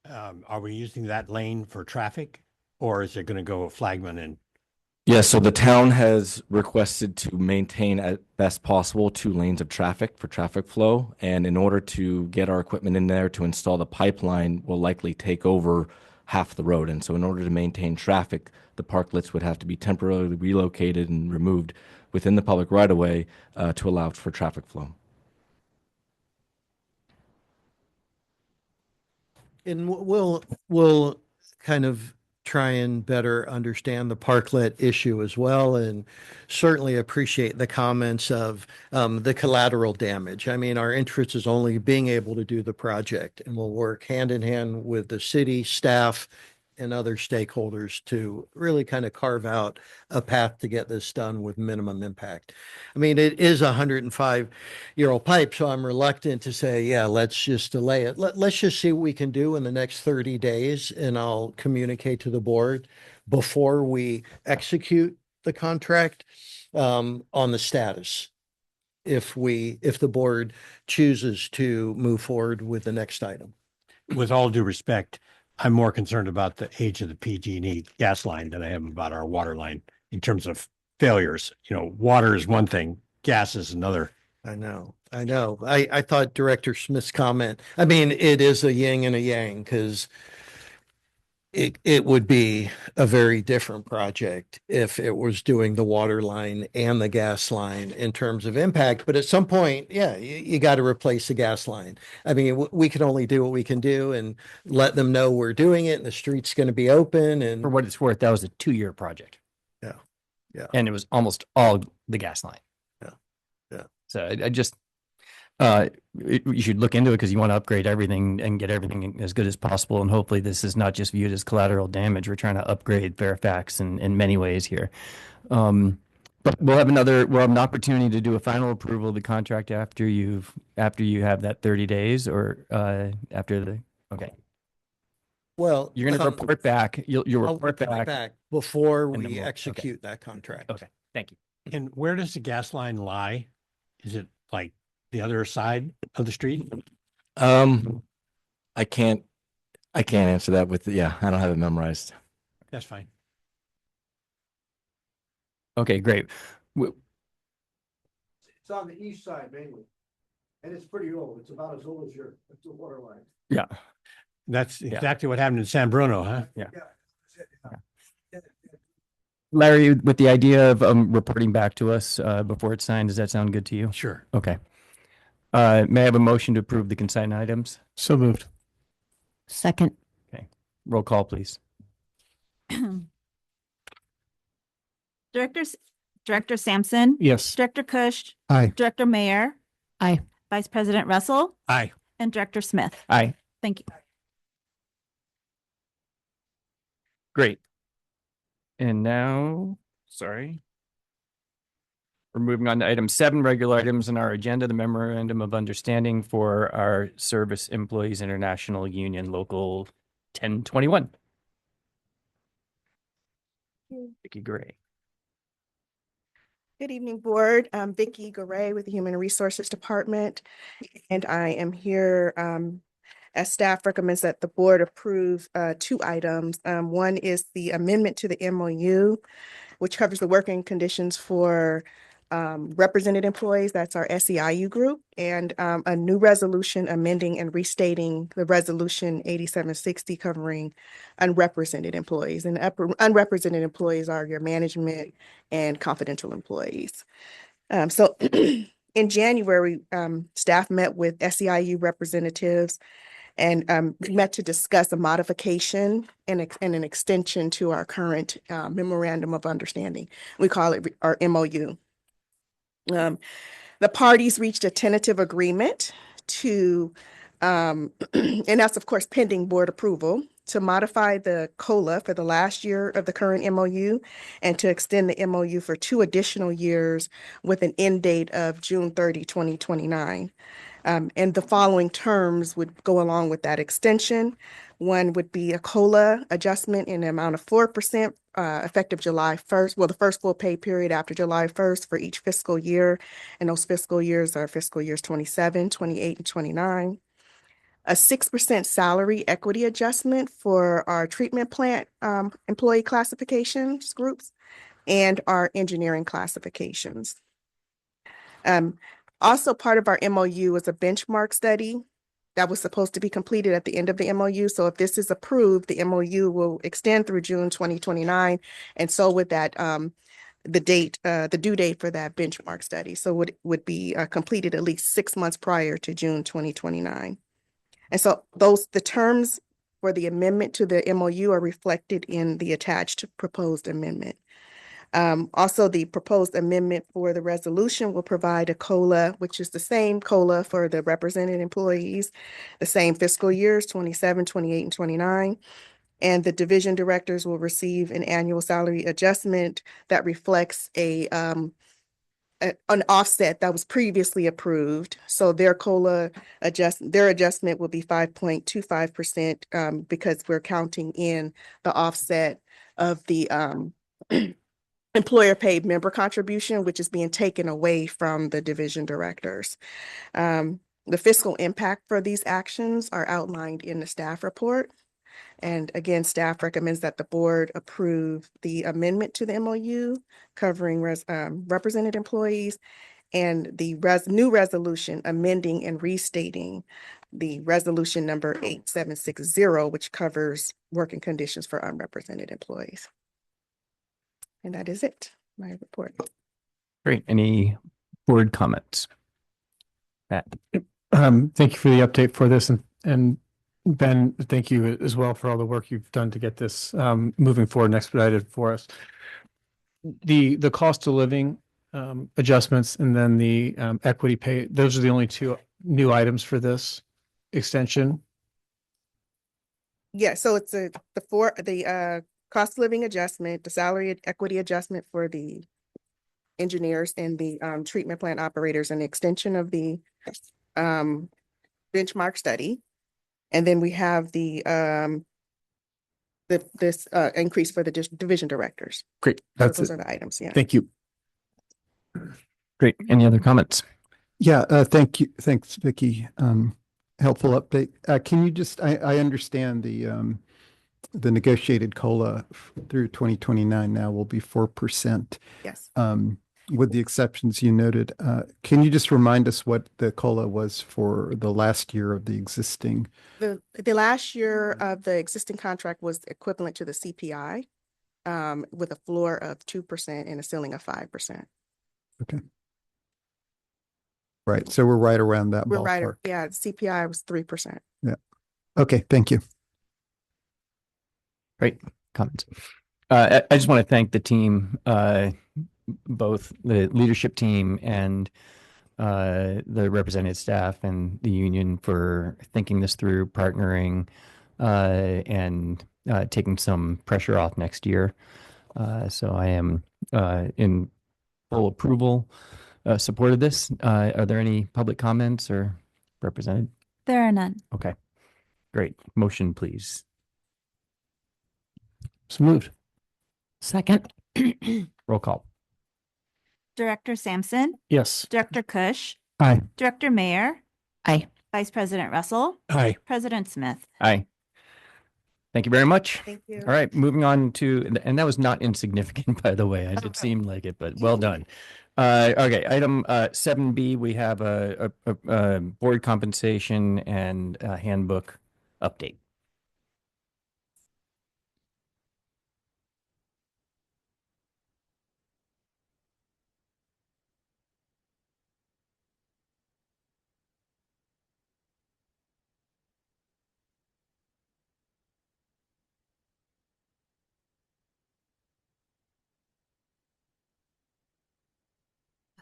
Are we using that lane for traffic, or is it going to go flagman and? Yeah, so the town has requested to maintain at best possible 2 lanes of traffic for traffic flow. And in order to get our equipment in there to install the pipeline, will likely take over half the road. And so in order to maintain traffic, the parklets would have to be temporarily relocated and removed within the public right of way to allow for traffic flow. And we'll kind of try and better understand the parklet issue as well, and certainly appreciate the comments of the collateral damage. I mean, our interest is only being able to do the project, and we'll work hand in hand with the city staff and other stakeholders to really kind of carve out a path to get this done with minimum impact. I mean, it is a 105-year-old pipe, so I'm reluctant to say, yeah, let's just delay it. Let's just see what we can do in the next 30 days, and I'll communicate to the board before we execute the contract on the status. If the board chooses to move forward with the next item. With all due respect, I'm more concerned about the age of the PG&E gas line than I am about our water line in terms of failures. You know, water is one thing, gas is another. I know. I thought Director Smith's comment, I mean, it is a yin and a yang, because it would be a very different project if it was doing the water line and the gas line in terms of impact. But at some point, yeah, you got to replace the gas line. I mean, we can only do what we can do and let them know we're doing it and the street's going to be open. And For what it's worth, that was a 2-year project. yeah, yeah. And it was almost all the gas line. Yeah, yeah. So I just, you should look into it because you want to upgrade everything and get everything as good as possible. And hopefully this is not just viewed as collateral damage. We're trying to upgrade Fairfax in many ways here. But we'll have an opportunity to do a final approval of the contract after you have that 30 days or okay. Well, You're going to report back. You'll I'll report back. before and then we we'll- execute that contract. Okay. Thank you. And where does the gas line lie? Is it like the other side of the street? I can't answer that with, I don't have it memorized. That's fine. Okay, great. It's on the east side mainly. And it's pretty old. It's about as old as the water line. Yeah. That's exactly what happened in San Bruno, huh? Yeah. Larry, with the idea of reporting back to us before it's signed, does that sound good to you? Sure. Okay. May I have a motion to approve the consent items? So moved. Second. Okay. Roll call, please. Director Sampson. Yes. Director Kush. Aye. Director Mayer. Aye. Vice President Russell Aye. and Director Smith. Aye. Thank you. Great. And now, sorry. We're moving on to item 7, regular items in our agenda, the memorandum of understanding for our Service Employees International Union Local 1021. Vicki Gray. Good evening, Board. I'm Vicki Garay with the Human Resources Department, and I am here as staff recommends that the Board approve 2 items. One is the amendment to the MOU, which covers the working conditions for represented employees. That's our SEIU group, and a new resolution amending and restating the resolution 8760 covering unrepresented employees. And unrepresented employees are your management and confidential employees. So in January, staff met with SEIU representatives and met to discuss a modification and an extension to our current memorandum of understanding. We call it our MOU. The parties reached a tentative agreement to, and that's of course pending board approval, to modify the COLA for the last year of the current MOU and to extend the MOU for 2 additional years with an end date of June 30, 2029. And the following terms would go along with that extension. One would be a COLA adjustment in the amount of 4% effective July 1st. Well, the first full pay period after July 1st for each fiscal year. And those fiscal years are fiscal years 27, 28, and 29. a 6% salary equity adjustment for our treatment plant employee classifications groups and our engineering classifications. Also part of our MOU was a benchmark study that was supposed to be completed at the end of the MOU. So if this is approved, the MOU will extend through June 2029. And so with that, the due date for that benchmark study. So would be completed at least 6 months prior to June 2029. And so the terms for the amendment to the MOU are reflected in the attached proposed amendment. Also, the proposed amendment for the resolution will provide a COLA, which is the same COLA for the represented employees, the same fiscal years, 27, 28, and 29. And the division directors will receive an annual salary adjustment that reflects an offset that was previously approved. So their COLA adjustment will be 5.25% because we're counting in the offset of the employer paid member contribution, which is being taken away from the division directors. The fiscal impact for these actions are outlined in the staff report. And again, staff recommends that the board approve the amendment to the MOU covering represented employees and the new resolution amending and restating the resolution number 8760, which covers working conditions for unrepresented employees. And that is it, my report. Great. Any board comments? Matt. Thank you for the update for this, and Ben, thank you as well for all the work you've done to get this moving forward and expedited for us. The cost of living adjustments and then the equity pay, those are the only two new items for this extension. Yeah, so it's the cost of living adjustment, the salary equity adjustment for the engineers and the treatment plant operators, and the extension of the benchmark study. And then we have this increase for the division directors. Great. Those are the items. Yeah. Thank you. Great. Any other comments? Yeah, thank you. Thanks, Vicky. Helpful update. Can you just, I understand the negotiated COLA through 2029 now will be 4%. Yes. With the exceptions you noted. Can you just remind us what the COLA was for the last year of the existing? The last year of the existing contract was equivalent to the CPI with a floor of 2% and a ceiling of 5%. Okay. Right. So we're right around that We're ballpark. right. Yeah, the CPI was 3%. Yeah. Okay. Thank you. Great comments. I just want to thank the team, both the leadership team and the representative staff and the union for thinking this through, partnering, and taking some pressure off next year. So I am in full approval, support of this. Are there any public comments or represented? There are none. Okay, great. Motion, please. So moved. Second. Roll call. Director Sampson, Yes. Director Kush, Aye. Director Mayer, Aye. Vice President Russell, Aye. President Smith. Aye. Thank you very much. Thank you. All right, moving on to, and that was not insignificant, by the way. It did seem like it, but well done. Okay, item 7B, we have a board compensation and handbook update.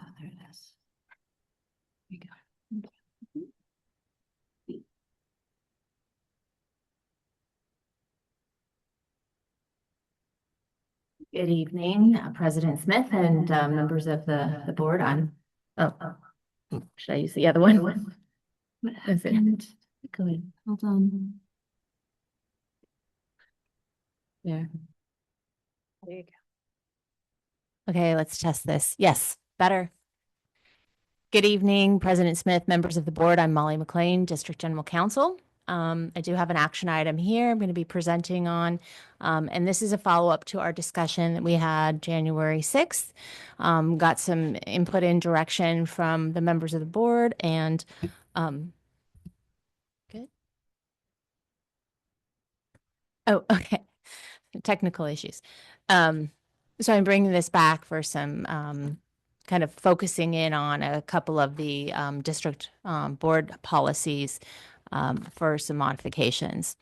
Oh, there it is. There you go. Good evening, President Smith and members of the board. Should I use the other one? What is it? Go ahead. Hold on. There. There you go. Okay, let's test this. Yes, better. Good evening, President Smith, members of the board. I'm Molly McLean, District General Counsel. I do have an action item here I'm going to be presenting on, and this is a follow-up to our discussion that we had January 6th. Got some input and direction from the members of the board, and good. Oh, okay. Technical issues. So I'm bringing this back for some kind of focusing in on a couple of the district board policies for some modifications.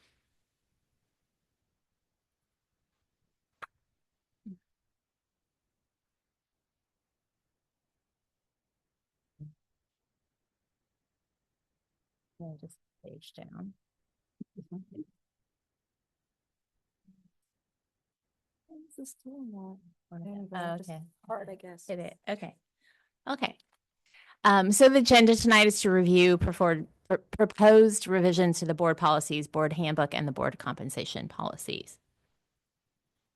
I'll just page down. This is doing that. Oh, okay. Hard, I guess. Hit it. Okay. Okay. So the agenda tonight is to review proposed revisions to the board policies, board handbook, and the board compensation policies.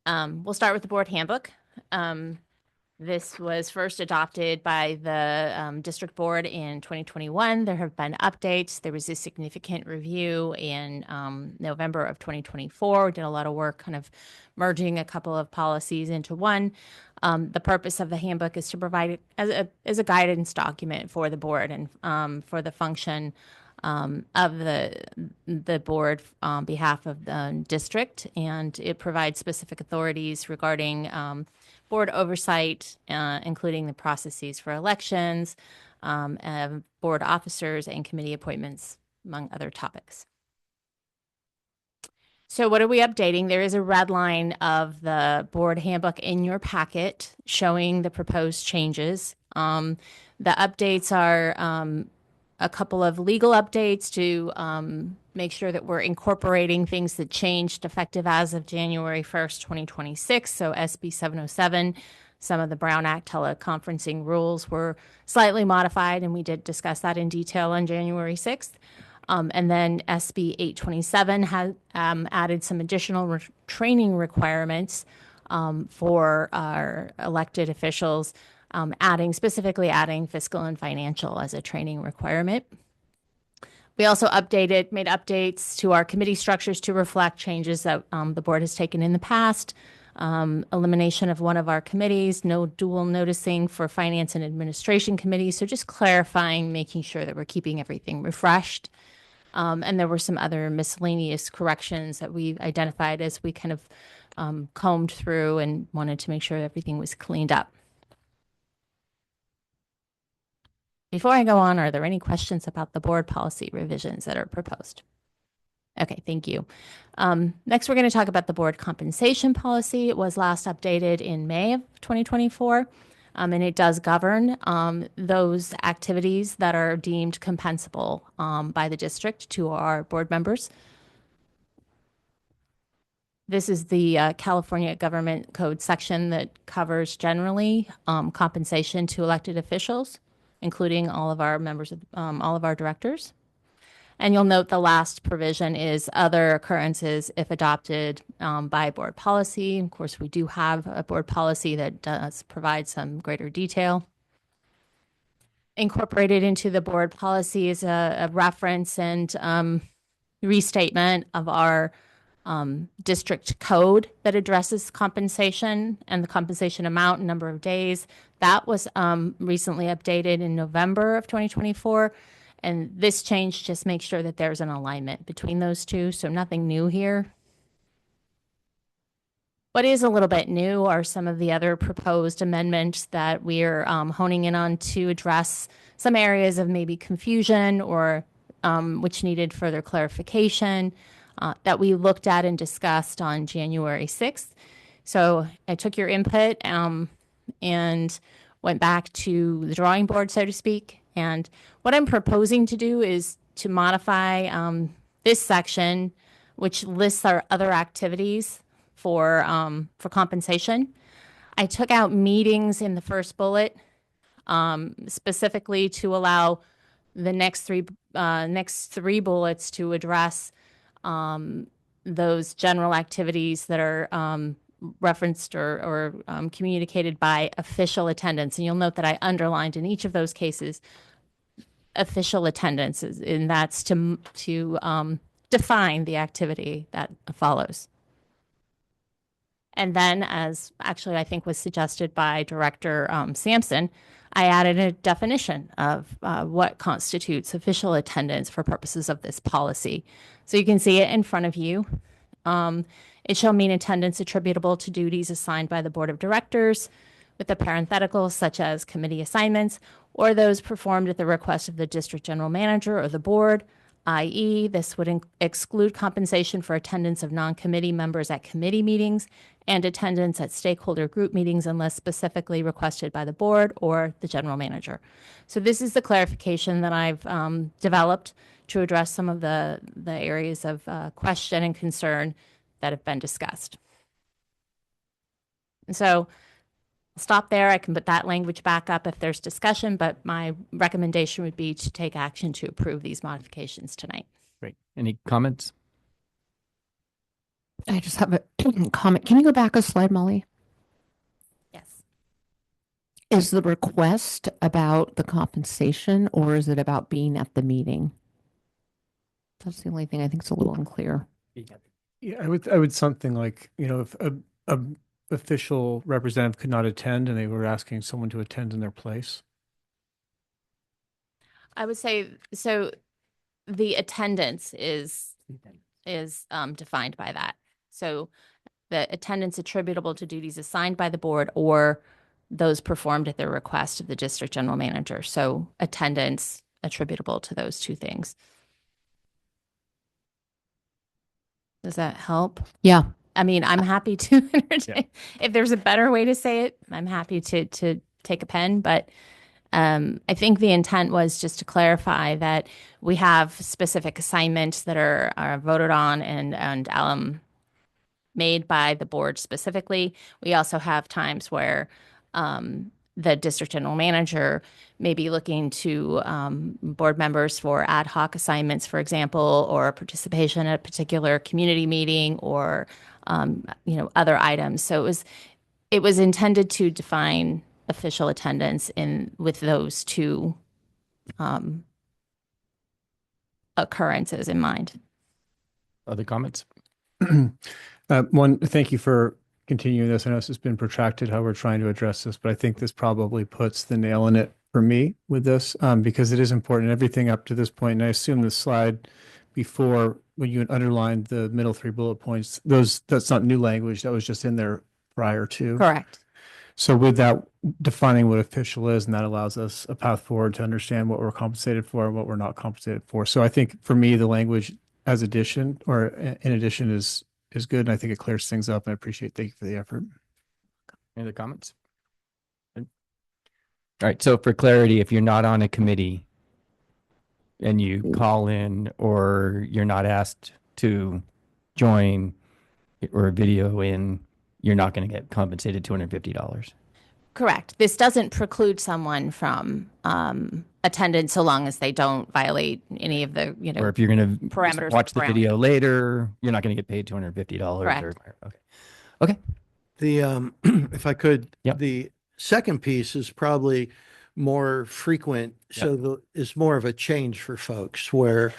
We'll start with the board handbook. This was first adopted by the district board in 2021. There have been updates. There was a significant review in November of 2024. We did a lot of work kind of merging a couple of policies into one. The purpose of the handbook is to provide it as a guidance document for the board and for the function of the board on behalf of the district. And it provides specific authorities regarding board oversight, including the processes for elections, board officers, and committee appointments, among other topics. So what are we updating? There is a red line of the board handbook in your packet showing the proposed changes. The updates are a couple of legal updates to make sure that we're incorporating things that changed effective as of January 1st, 2026. So SB 707, some of the Brown Act teleconferencing rules were slightly modified, and we did discuss that in detail on January 6th. And then SB 827 has added some additional training requirements for our elected officials, specifically adding fiscal and financial as a training requirement. We also made updates to our committee structures to reflect changes that the board has taken in the past. Elimination of one of our committees, no dual noticing for finance and administration committees. So just clarifying, making sure that we're keeping everything refreshed. And there were some other miscellaneous corrections that we identified as we kind of combed through and wanted to make sure everything was cleaned up. Before I go on, are there any questions about the board policy revisions that are proposed? Okay, thank you. Next, we're going to talk about the board compensation policy. It was last updated in May of 2024, and it does govern those activities that are deemed compensable by the district to our board members. This is the California Government Code section that covers generally compensation to elected officials, including all of our members, all of our directors. And you'll note the last provision is other occurrences if adopted by board policy. Of course, we do have a board policy that does provide some greater detail. Incorporated into the board policy is a reference and restatement of our district code that addresses compensation and the compensation amount and number of days. That was recently updated in November of 2024. And this change just makes sure that there's an alignment between those two. So nothing new here. What is a little bit new are some of the other proposed amendments that we're honing in on to address some areas of maybe confusion or which needed further clarification that we looked at and discussed on January 6th. So I took your input and went back to the drawing board, so to speak. And what I'm proposing to do is to modify this section, which lists our other activities for compensation. I took out meetings in the first bullet, specifically to allow the next three bullets to address those general activities that are referenced or communicated by official attendance. And you'll note that I underlined in each of those cases official attendance, and that's to define the activity that follows. And then, as actually I think was suggested by Director Sampson, I added a definition of what constitutes official attendance for purposes of this policy. So you can see it in front of you. It shall mean attendance attributable to duties assigned by the Board of Directors, with a parenthetical such as committee assignments or those performed at the request of the district general manager or the board, i.e., this would exclude compensation for attendance of non-committee members at committee meetings and attendance at stakeholder group meetings unless specifically requested by the board or the general manager. So this is the clarification that I've developed to address some of the areas of question and concern that have been discussed. And so I'll stop there. I can put that language back up if there's discussion, but my recommendation would be to take action to approve these modifications tonight. Great. Any comments? I just have a comment. Can you go back a slide, Molly? Yes. Is the request about the compensation or is it about being at the meeting? That's the only thing I think is a little unclear. Yeah, I would something like, if a official representative could not attend and they were asking someone to attend in their place. I would say, so the attendance is defined by that. So the attendance attributable to duties assigned by the board or those performed at the request of the district general manager. So attendance attributable to those two things. Does that help? Yeah. I mean, I'm happy to entertain. If there's a better way to say it, I'm happy to take a pen. But I think the intent was just to clarify that we have specific assignments that are voted on and made by the board specifically. We also have times where the district general manager may be looking to board members for ad hoc assignments, for example, or participation at a particular community meeting or other items. So it was intended to define official attendance with those two occurrences in mind. Other comments? One, thank you for continuing this. I know this has been protracted, how we're trying to address this, but I think this probably puts the nail in it for me with this, because it is important. Everything up to this point, and I assume the slide before, when you underlined the middle three bullet points, that's not new language. That was just in there prior to. Correct. So with that, defining what official is, and that allows us a path forward to understand what we're compensated for and what we're not compensated for. So I think for me, the language as addition or in addition is good. And I think it clears things up, and I thank you for the effort. Any other comments? All right. So for clarity, if you're not on a committee and you call in or you're not asked to join or video in, you're not going to get compensated $250. Correct. This doesn't preclude someone from attendance so long as they don't violate any of the, or if you're going to parameters. watch the video later, you're not going to get paid $250. Correct. Okay. The if I could, Yep. the second piece is probably more frequent. So it's more of a change for folks where,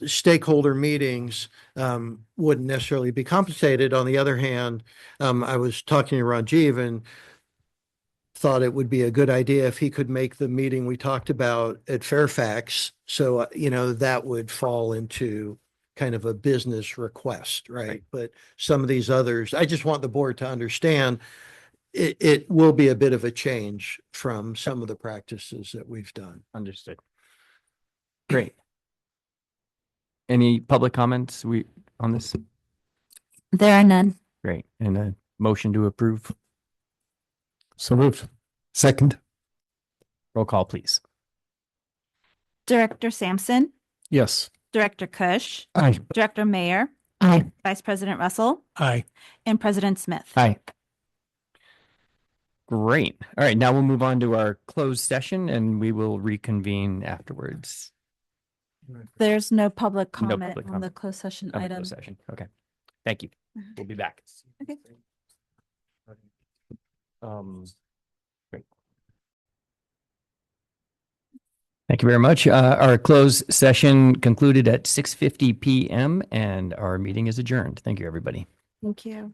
stakeholder meetings wouldn't necessarily be compensated. On the other hand, I was talking to Rajiv and thought it would be a good idea if he could make the meeting we talked about at Fairfax. So, that would fall into kind of a business request, right? But some of these others, I just want the board to understand it will be a bit of a change from some of the practices that we've done. Understood. Great. Any public comments on this? There are none. Great. And a motion to approve. So moved. Second. Roll call, please. Director Sampson, Yes. Director Kush, Aye. Director Mayer, Aye. Vice President Russell, Aye. and President Smith. Aye. Great. All right. Now we'll move on to our closed session and we will reconvene afterwards. There's no public No comment public on comment. the closed session On the item. closed session. Okay. Thank you. We'll be back. Okay. Great. Thank you very much. Our closed session concluded at 6:50 p.m. and our meeting is adjourned. Thank you, everybody. Thank you.